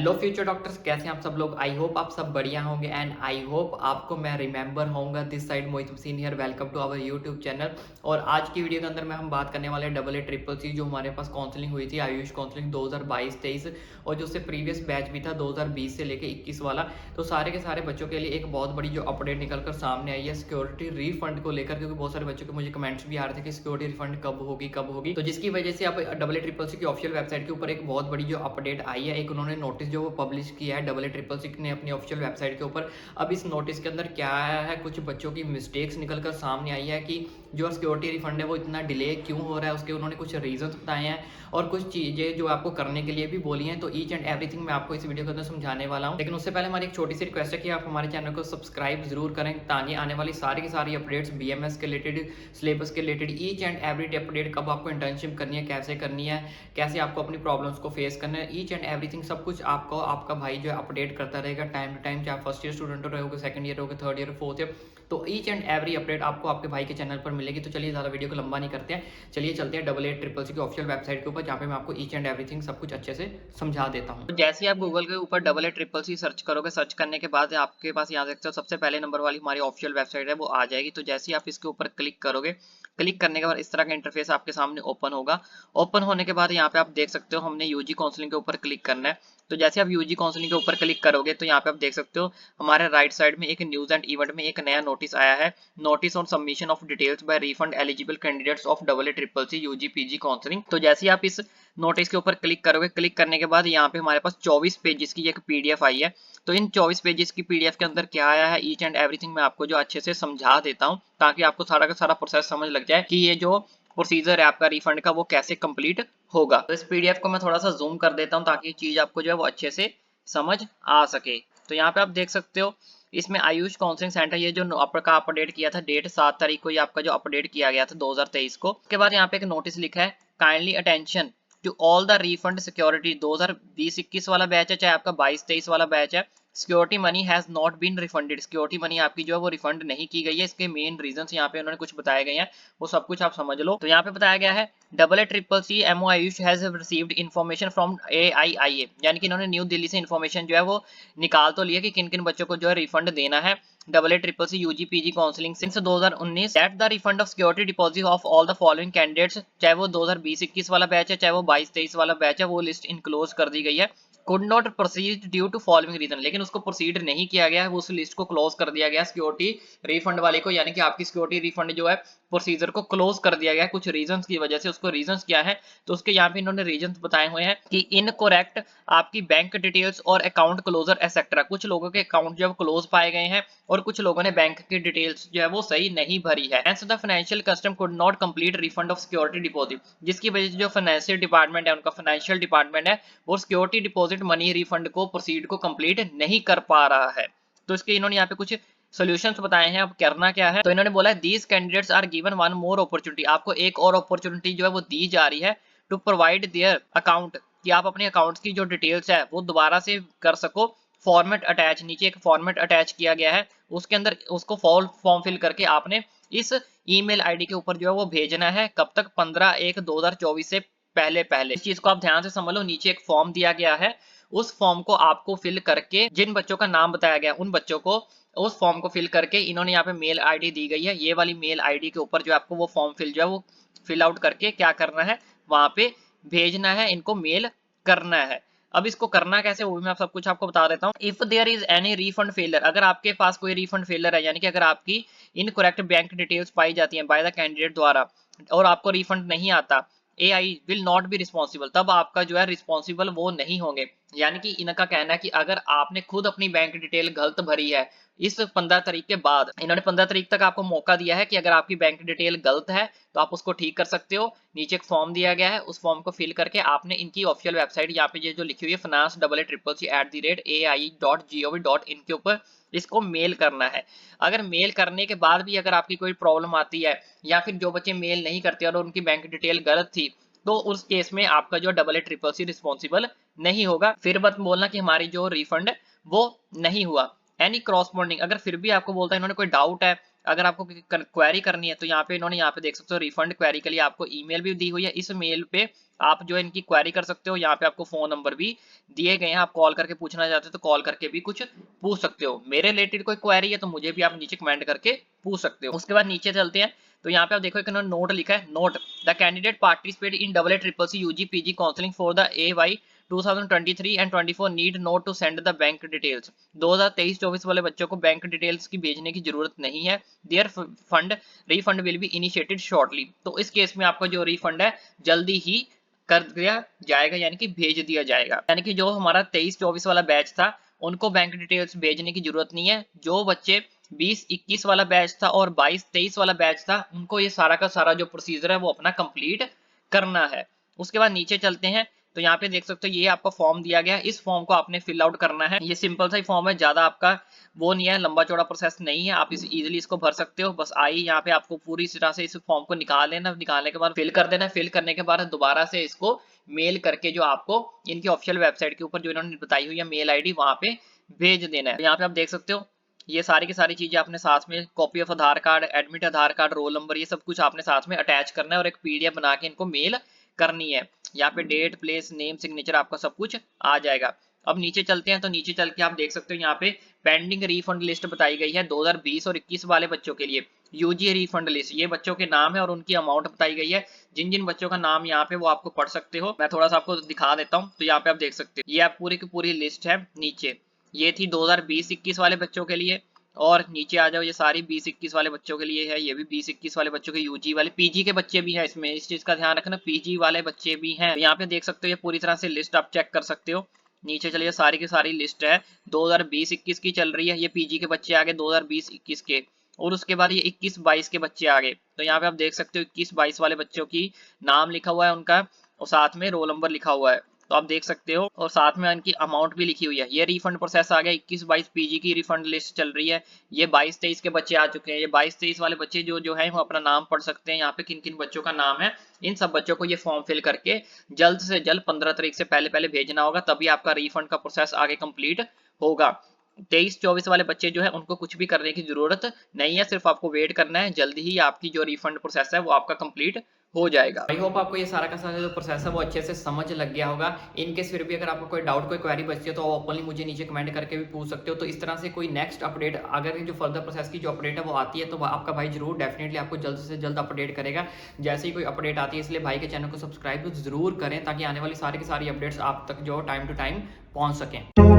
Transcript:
Hello future doctors, कैसे हैं आप सब लोग। आई होप आप सब बढ़िया होंगे एंड आई होप आपको मैं रिमेंबर होऊंगा। This side Mohit Hussain here, welcome to our YouTube channel. और आज की वीडियो के अंदर में हम बात करने वाले हैं डबल ए ट्रिपल सी, जो हमारे पास काउंसलिंग हुई थी, आयुष काउंसलिंग 2022-23, और जो उससे प्रीवियस बैच भी था 2020 से लेकर 21 वाला। तो सारे के सारे बच्चों के लिए एक बहुत बड़ी जो अपडेट निकल कर सामने आई है सिक्योरिटी रिफंड को लेकर, क्योंकि बहुत सारे बच्चों के मुझे कमेंट्स भी आ रहे थे कि सिक्योरिटी रिफंड कब होगी। तो जिसकी वजह से अब डबल ए ट्रिपल सी की ऑफिशियल वेबसाइट के ऊपर एक बहुत बड़ी जो अपडेट आई है, एक उन्होंने नोटिस जो वो पब्लिश किया है डबल ए ट्रिपल सी ने अपनी ऑफिशियल वेबसाइट के ऊपर। अब इस नोटिस के अंदर क्या आया है, कुछ बच्चों की मिस्टेक्स निकल कर सामने आई है कि जो सिक्योरिटी रिफंड है वो इतना डिले क्यों हो रहा है, उसके उन्होंने कुछ रीजंस बताए हैं और कुछ चीज़ें जो आपको करने के लिए भी बोली हैं। तो ईच एंड एवरीथिंग मैं आपको इस वीडियो के अंदर समझाने वाला हूँ। लेकिन उससे पहले हमारी एक छोटी सी रिक्वेस्ट है कि आप हमारे चैनल को सब्सक्राइब जरूर करें, ताकि आने वाली सारी की सारी अपडेट्स बीएमएस के रिलेटेड, सिलेबस के related, each and every update, कब आपको इंटर्नशिप करनी है, कैसे करनी है, कैसे आपको अपनी प्रॉब्लम्स को फेस करना है, ईच एंड एवरीथिंग सब कुछ आपको आपका भाई जो है अपडेट करता रहेगा टाइम टू टाइम। चाहे फर्स्ट ईयर स्टूडेंट रहोगे, सेकंड ईयर रहोगे, थर्ड ईयर, फोर्थ ईयर, तो ईच एंड एवरी अपडेट आपको आपके भाई के चैनल पर मिलेगी। तो चलिए ज़्यादा वीडियो को लंबा नहीं करते हैं, चलिए चलते हैं डबल ए ट्रिपल सी की ऑफिशियल वेबसाइट के ऊपर, जहाँ पे मैं आपको ईच एंड एवरीथिंग सब कुछ अच्छे से समझा देता हूँ। तो जैसे ही आप गूगल के ऊपर double A triple C search करोगे, सर्च करने के बाद आपके पास यहाँ देखते हो सबसे पहले नंबर वाली हमारी ऑफिशियल वेबसाइट है वो आ जाएगी। तो जैसे ही आप इसके ऊपर क्लिक करोगे, क्लिक करने के बाद इस तरह का इंटरफेस आपके सामने ओपन होगा। ओपन होने के बाद यहाँ पे आप देख सकते हो हमने यूजी काउंसलिंग के ऊपर क्लिक करना है। तो जैसे आप यूजी काउंसलिंग के ऊपर क्लिक करोगे तो यहाँ पे आप देख सकते हो हमारे राइट साइड में एक न्यूज एंड इवेंट में एक नया नोटिस आया है, notice on submission of details by refund eligible candidates of double A triple C UG PG counselling. तो जैसे ही आप इस नोटिस के ऊपर क्लिक करोगे, क्लिक करने के बाद यहाँ पे हमारे पास 24 पेजेस की एक पीडीएफ आई है। तो इन 24 पेजेस की पीडीएफ के अंदर क्या आया है, ईच एंड एवरीथिंग मैं आपको जो अच्छे से समझा देता हूँ, ताकि आपको सारा का सारा प्रोसेस समझ लग जाए कि ये जो प्रोसीजर है आपका रिफंड का वो कैसे कंप्लीट होगा। तो इस पीडीएफ को मैं थोड़ा सा जूम कर देता हूँ, ताकि ये चीज आपको जो है वो अच्छे से समझ आ सके। तो यहाँ पे आप देख सकते हो इसमें आयुष काउंसलिंग सेंटर, ये जो आपका अपडेट किया था डेट 7 तारीख को, ये आपका जो अपडेट किया गया था 2023 को। उसके बाद यहाँ पे एक नोटिस लिखा है, kindly attention to all the refund security 2020-21 वाला बैच है, चाहे आपका 22-23 वाला बैच है, security money has not been refunded. Security money आपकी जो है वो रिफंड नहीं की गई है। इसके मेन रीजंस यहाँ पे उन्होंने कुछ बताए गए हैं, वो सब कुछ आप समझ लो। तो यहाँ पे बताया गया है double A triple C MO AYUSH has received information from AIIA, यानी कि इन्होंने न्यू दिल्ली से इन्फॉर्मेशन जो है वो निकाल तो लिया कि किन किन बच्चों को जो है रिफंड देना है double A triple C UG PG counselling since 2019 that the refund of security deposit of all the following candidates, चाहे वो 2020-21 वाला बैच है, चाहे वो 22-23 वाला बैच है, वो लिस्ट इनक्लोज कर दी गई है। Could not proceed due to following reason, लेकिन उसको प्रोसीड नहीं किया गया है, उस लिस्ट को क्लोज कर दिया गया सिक्योरिटी रिफंड वाले को, यानी कि आपकी सिक्योरिटी रिफंड जो है प्रोसीजर को क्लोज कर दिया गया है कुछ रीजंस की वजह से। उसको रीजंस क्या है, तो उसके यहाँ पे इन्होंने रीजंस बताए हुए हैं कि इनकोरेक्ट आपकी बैंक डिटेल्स और अकाउंट क्लोजर एक्सेट्रा, कुछ लोगों के अकाउंट जो है क्लोज पाए गए हैं और कुछ लोगों ने बैंक की डिटेल्स जो है वो सही नहीं भरी है। And so the financial custom could not complete refund of security deposit, जिसकी वजह से जो फाइनेंशियल डिपार्टमेंट है, उनका फाइनेंशियल डिपार्टमेंट है, वो सिक्योरिटी डिपॉजिट मनी रिफंड को प्रोसीड को कंप्लीट नहीं कर पा रहा है। तो इसके इन्होंने यहाँ पे कुछ सॉल्यूशंस बताए हैं। अब करना क्या है, तो इन्होंने बोला है these candidates are given one more opportunity, आपको एक और अपॉर्चुनिटी जो है वो दी जा रही है टू प्रोवाइड देयर अकाउंट, कि आप अपने अकाउंट्स की जो डिटेल्स है वो दोबारा से कर सको। फॉर्मेट अटैच, नीचे एक फॉर्मेट अटैच किया गया है, उसके अंदर उसको फॉर्म फिल करके आपने इस ईमेल आईडी के ऊपर जो है वो भेजना है। कब तक, 15/1/2024 से पहले पहले। इस चीज को आप ध्यान से समझ लो, नीचे एक फॉर्म दिया गया है, उस फॉर्म को आपको फिल करके, जिन बच्चों का नाम बताया गया उन बच्चों को उस फॉर्म को फिल करके, इन्होंने यहाँ पे मेल आईडी दी गई है, ये वाली मेल आईडी के ऊपर जो आपको वो फॉर्म फिल जो है वो फिल आउट करके क्या करना है, वहां पे भेजना है, इनको मेल करना है। अब इसको करना कैसे वो भी मैं सब कुछ आपको बता देता हूँ। If there is any refund failure, अगर आपके पास कोई रिफंड फेलर है, यानी कि अगर आपकी इनकरेक्ट बैंक डिटेल्स पाई जाती हैं बाय द कैंडिडेट द्वारा और आपको रिफंड नहीं आता, AI will not be responsible, तब आपका जो है रिस्पॉन्सिबल वो नहीं होंगे। यानी कि इनका कहना है कि अगर आपने खुद अपनी बैंक डिटेल गलत भरी है, इस 15 तारीख के बाद, इन्होंने 15 तारीख तक आपको मौका दिया है कि अगर आपकी बैंक डिटेल गलत है तो आप उसको ठीक कर सकते हो। नीचे एक फॉर्म दिया गया है, उस फॉर्म को फिल करके आपने इनकी ऑफिशियल वेबसाइट, यहाँ पे ये जो लिखी हुई है finance@ai.gov.in के ऊपर इसको मेल करना है। अगर मेल करने के बाद भी अगर आपकी कोई प्रॉब्लम आती है, या फिर जो बच्चे मेल नहीं करते और उनकी बैंक डिटेल गलत थी, तो उस केस में आपका जो double A triple C responsible नहीं होगा। फिर मत बोलना कि हमारी जो रिफंड वो नहीं हुआ। एनी क्रॉसपॉन्डिंग, अगर फिर भी आपको बोलता है, इन्होंने कोई डाउट है, अगर आपको क्वेरी करनी है, तो यहाँ पे इन्होंने यहाँ पे देख सकते हो रिफंड क्वेरी के लिए आपको ईमेल भी दी हुई है। इस मेल पे आप जो है इनकी क्वेरी कर सकते हो। यहाँ पे आपको फ़ोन नंबर भी दिए गए हैं, आप कॉल करके पूछना चाहते हो तो कॉल करके भी कुछ पूछ सकते हो। मेरे रिलेटेड कोई क्वेरी है तो मुझे भी आप नीचे कमेंट करके पूछ सकते हो। उसके बाद नीचे चलते हैं तो यहाँ पे आप देखो एक नोट लिखा है, note the candidate participate in double A triple C UG PG counselling for the AY 2023 and 24 need not to send the bank details. 2023-24 वाले बच्चों को बैंक डिटेल्स की भेजने की जरूरत नहीं है। Their fund refund will be initiated shortly. तो इस केस में आपका जो रिफंड है जल्दी ही कर दिया जाएगा, यानी कि भेज दिया जाएगा। यानी कि जो हमारा 23-24 वाला बैच था उनको बैंक डिटेल्स भेजने की जरूरत नहीं है। जो बच्चे 20-21 वाला बैच था और 22-23 वाला बैच था उनको ये सारा का सारा जो प्रोसीजर है वो अपना कंप्लीट करना है। उसके बाद नीचे चलते हैं तो यहाँ पे देख सकते हो ये आपका फॉर्म दिया गया है, इस फॉर्म को आपने फिल आउट करना है। ये सिंपल सा ही फॉर्म है, ज्यादा आपका वो नहीं है, लंबा चौड़ा प्रोसेस नहीं है, आप इस इजीली इसको भर सकते हो। बस आई यहाँ पे आपको पूरी तरह से इस फॉर्म को निकाल लेना, निकालने के बाद फिल कर देना। फिल करने के बाद दोबारा से इसको मेल करके जो आपको इनकी ऑफिशियल वेबसाइट के ऊपर जो इन्होंने बताई हुई है मेल आईडी वहां पे भेज देना है। यहाँ पे आप देख सकते हो ये सारी की सारी चीजें आपने साथ में copy of Aadhaar card, admit Aadhaar card, roll number, ये सब कुछ आपने साथ में अटैच करना है और एक PDF बना के इनको मेल करनी है। यहाँ पे डेट, प्लेस, नेम, सिग्नेचर आपका सब कुछ आ जाएगा। अब नीचे चलते हैं तो नीचे चल के आप देख सकते हो यहाँ पे पेंडिंग रिफंड लिस्ट बताई गई है 2020 और 21 वाले बच्चों के लिए। यूजी रिफंड लिस्ट, ये बच्चों के नाम है और उनकी अमाउंट बताई गई है। जिन जिन बच्चों का नाम यहाँ पे वो आपको पढ़ सकते हो, मैं थोड़ा सा आपको दिखा देता हूँ। तो यहाँ पे आप देख सकते हो ये आप पूरी की पूरी लिस्ट है नीचे। ये थी 2020-21 वाले बच्चों के लिए। और नीचे आ जाओ ये सारी 20-21 वाले बच्चों के लिए है, ये भी 20-21 वाले बच्चों के यूजी वाले, पीजी के बच्चे भी हैं इसमें, इस चीज का ध्यान रखना, पीजी वाले बच्चे भी हैं। यहाँ पे देख सकते हो ये पूरी तरह से लिस्ट आप चेक कर सकते हो। नीचे चलिए सारी की सारी लिस्ट है 2020-21 की चल रही है। ये पीजी के बच्चे आ गए 2020-21 के, और उसके बाद ये 21-22 के बच्चे आ गए। तो यहाँ पे आप देख सकते हो 21-22 वाले बच्चों की नाम लिखा हुआ है उनका, और साथ में रोल नंबर लिखा हुआ है, तो आप देख सकते हो, और साथ में उनकी अमाउंट भी लिखी हुई है। ये रिफंड प्रोसेस आ गया, 21-22 पीजी की रिफंड लिस्ट चल रही है। ये 22-23 के बच्चे आ चुके हैं। ये 22-23 वाले बच्चे जो है वो अपना नाम पढ़ सकते हैं। यहाँ पे किन किन बच्चों का नाम है, इन सब बच्चों को ये फॉर्म फिल करके जल्द से जल्द 15 तारीख से पहले पहले भेजना होगा, तभी आपका रिफंड का प्रोसेस आगे कंप्लीट होगा। 23-24 वाले बच्चे जो है उनको कुछ भी करने की जरूरत नहीं है, सिर्फ आपको वेट करना है, जल्दी ही आपकी जो रिफंड प्रोसेस है वो आपका कंप्लीट हो जाएगा। आई होप आपको ये सारा का सारा जो प्रोसेस है वो अच्छे से समझ लग गया होगा। इन केस फिर भी अगर आपको कोई डाउट, कोई क्वेरी बचती है तो आप ओपनली मुझे नीचे कमेंट करके भी पूछ सकते हो। तो इस तरह से कोई नेक्स्ट अपडेट, अगर जो फर्दर प्रोसेस की जो अपडेट है वो आती है तो आपका भाई जरूर डेफिनेटली आपको जल्द से जल्द अपडेट करेगा जैसे ही कोई अपडेट आती है। इसलिए भाई के चैनल को सब्सक्राइब जरूर करें ताकि आने वाली सारी की सारी अपडेट्स आप तक जो टाइम टू टाइम पहुंच सकें।